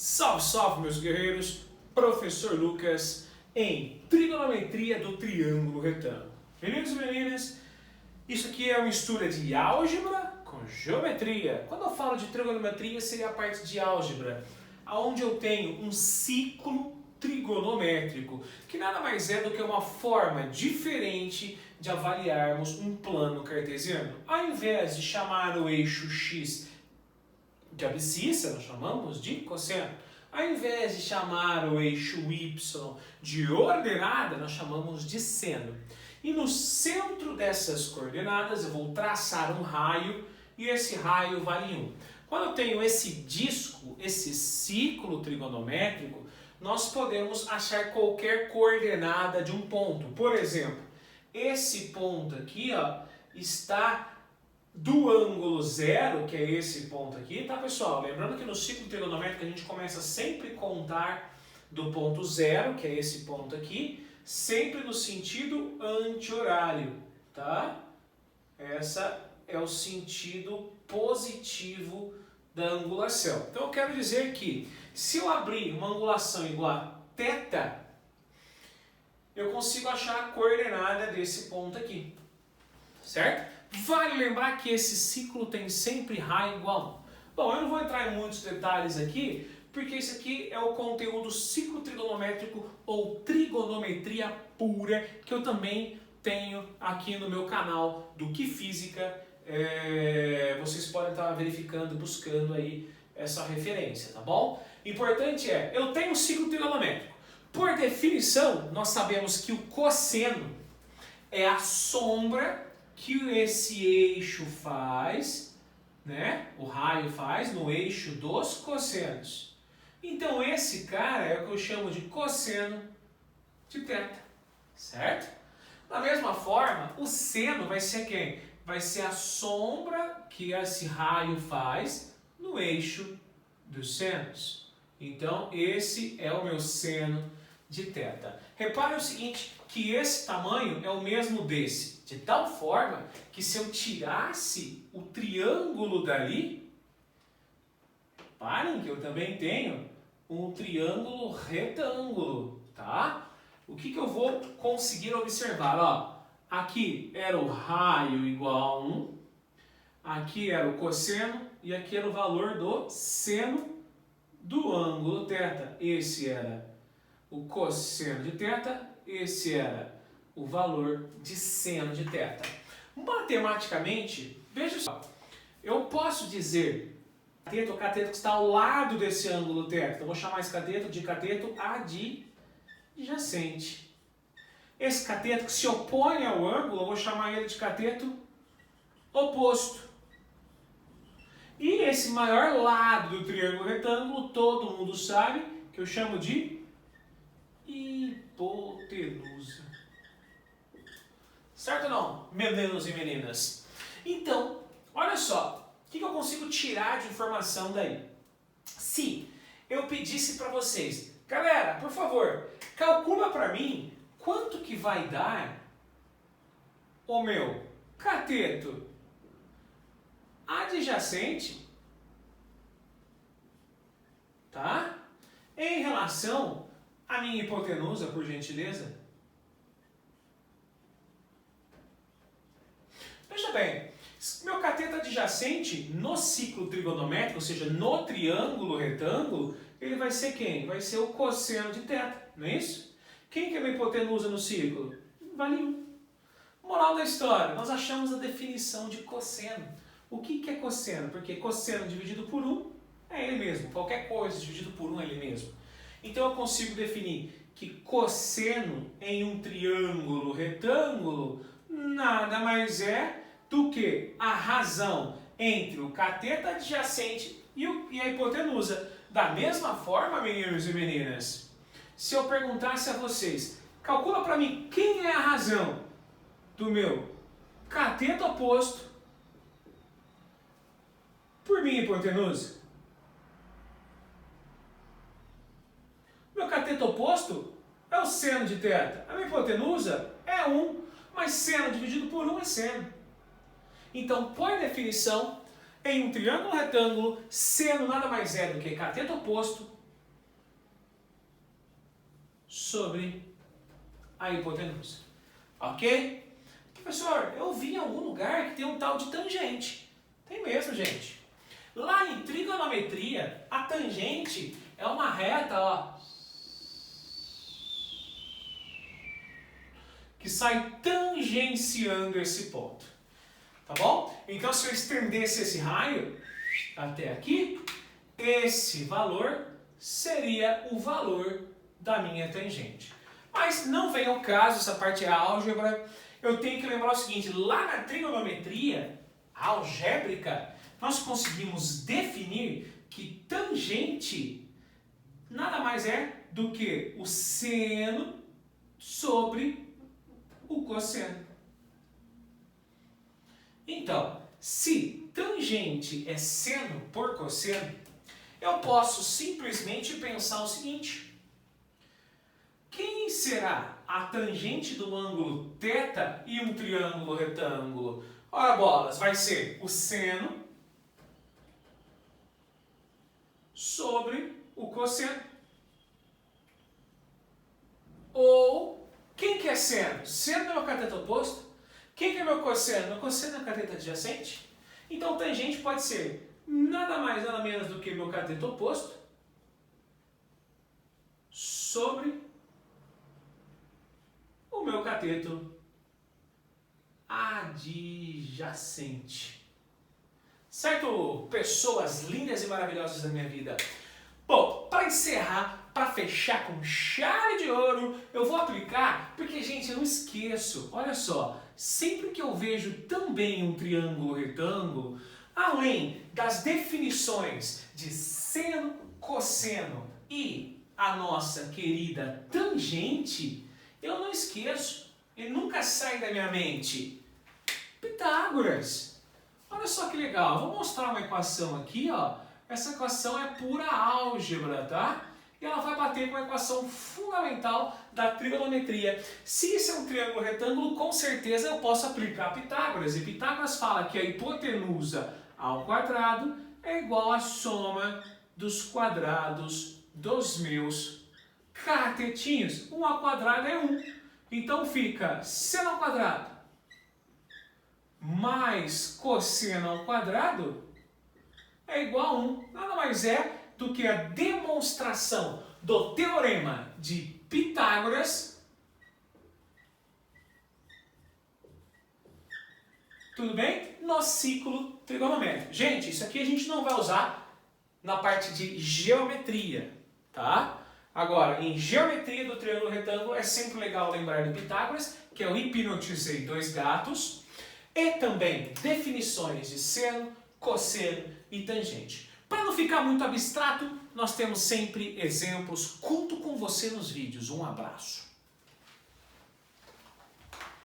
Salve, salve, meus guerreiros! Professor Lucas em trigonometria do triângulo retângulo. Meninos e meninas, isso aqui é uma mistura de álgebra com geometria. Quando eu falo de trigonometria, seria a parte de álgebra, onde eu tenho um ciclo trigonométrico, que nada mais é do que uma forma diferente de avaliarmos um plano cartesiano. Ao invés de chamar o eixo x de abscissa, nós chamamos de cosseno. Ao invés de chamar o eixo y de ordenada, nós chamamos de seno. E no centro dessas coordenadas eu vou traçar um raio e esse raio vale 1. Quando eu tenho esse disco, esse ciclo trigonométrico, nós podemos achar qualquer coordenada de um ponto. Por exemplo, esse ponto aqui, ó, está do ângulo zero, que é esse ponto aqui, tá, pessoal? Lembrando que no ciclo trigonométrico a gente começa sempre a contar do ponto zero, que é esse ponto aqui, sempre no sentido anti-horário, tá? Essa é o sentido positivo da angulação. Então eu quero dizer que se eu abrir uma angulação igual a θ, eu consigo achar a coordenada desse ponto aqui, certo? Vale lembrar que esse ciclo tem sempre raio igual a 1. Bom, eu não vou entrar em muitos detalhes aqui, porque isso aqui é o conteúdo ciclo trigonométrico ou trigonometria pura, que eu também tenho aqui no meu canal do Que Física. Vocês podem estar verificando, buscando aí essa referência, tá bom? Importante é, eu tenho um ciclo trigonométrico. Por definição, nós sabemos que o cosseno é a sombra que esse eixo faz, né? O raio faz no eixo dos cossenos. Então esse cara é o que eu chamo de cosseno de θ, certo? Da mesma forma, o seno vai ser quem? Vai ser a sombra que esse raio faz no eixo dos senos. Então esse é o meu seno de θ. Repare o seguinte, que esse tamanho é o mesmo desse, de tal forma que se eu tirasse o triângulo dali, reparem que eu também tenho um triângulo retângulo, tá? O que eu vou conseguir observar? Ó, aqui era o raio igual a 1, aqui era o cosseno e aqui era o valor do seno do ângulo θ. Esse era o cosseno de θ, esse era o valor de seno de θ. Matematicamente, veja só, eu posso dizer cateto, o cateto que está ao lado desse ângulo θ. Então, eu vou chamar esse cateto de cateto adjacente. Esse cateto que se opõe ao ângulo, eu vou chamar ele de cateto oposto. E esse maior lado do triângulo retângulo, todo mundo sabe que eu chamo de hipotenusa. Certo ou não, meninos e meninas? Então, olha só, o que eu consigo tirar de informação daí? Se eu pedisse para vocês, galera, por favor, calcula para mim quanto que vai dar o meu cateto adjacente, tá? Em relação à minha hipotenusa, por gentileza. Veja bem, meu cateto adjacente no ciclo trigonométrico, ou seja, no triângulo retângulo, ele vai ser quem? Vai ser o cosseno de θ, não é isso? Quem que é minha hipotenusa no ciclo? Vale 1. Moral da história, nós achamos a definição de cosseno. O que é cosseno? Porque cosseno dividido por 1 é ele mesmo. Qualquer coisa dividido por 1 é ele mesmo. Então eu consigo definir que cosseno em um triângulo retângulo nada mais é do que a razão entre o cateto adjacente e a hipotenusa. Da mesma forma, meninos e meninas, se eu perguntasse a vocês, calcula para mim quem é a razão do meu cateto oposto por minha hipotenusa. Meu cateto oposto é o seno de θ. A minha hipotenusa é 1, mas seno dividido por 1 é seno. Então, por definição, em um triângulo retângulo, seno nada mais é do que cateto oposto sobre a hipotenusa. Ok? Professor, eu vi em algum lugar que tem um tal de tangente. Tem mesmo, gente. Lá em trigonometria, a tangente é uma reta, ó, que sai tangenciando esse ponto. Tá bom? Então, se eu estendesse esse raio até aqui, esse valor seria o valor da minha tangente. Mas não vem ao caso, essa parte é álgebra. Eu tenho que lembrar o seguinte, lá na trigonometria algébrica, nós conseguimos definir que tangente nada mais é do que o seno sobre o cosseno. Então, se tangente é seno por cosseno, eu posso simplesmente pensar o seguinte: quem será a tangente do ângulo θ e um triângulo retângulo? Ora bolas, vai ser o seno sobre o cosseno. Ou, quem que é seno? Seno é meu cateto oposto. Quem que é meu cosseno? Meu cosseno é o cateto adjacente. Então, tangente pode ser nada mais, nada menos do que meu cateto oposto sobre o meu cateto adjacente. Certo, pessoas lindas e maravilhosas da minha vida? Bom, para encerrar, para fechar com chave de ouro, eu vou aplicar, porque, gente, eu não esqueço, olha só, sempre que eu vejo também um triângulo retângulo, além das definições de seno, cosseno e a nossa querida tangente, eu não esqueço, ele nunca sai da minha mente, Pitágoras. Olha só que legal, vou mostrar uma equação aqui, ó. Essa equação é pura álgebra, tá? E ela vai bater com a equação fundamental da trigonometria. Se isso é um triângulo retângulo, com certeza eu posso aplicar Pitágoras. E Pitágoras fala que a hipotenusa ao quadrado é igual à soma dos quadrados dos meus catetinhos. 1 ao quadrado é 1. Então fica seno ao quadrado mais cosseno ao quadrado é igual a 1. Nada mais é do que a demonstração do teorema de Pitágoras. Tudo bem? No ciclo trigonométrico. Gente, isso aqui a gente não vai usar na parte de geometria, tá? Agora, em geometria do triângulo retângulo é sempre legal lembrar de Pitágoras, que eu hipnotizei dois gatos, e também definições de seno, cosseno e tangente. Para não ficar muito abstrato, nós temos sempre exemplos. Conto com você nos vídeos. Um abraço.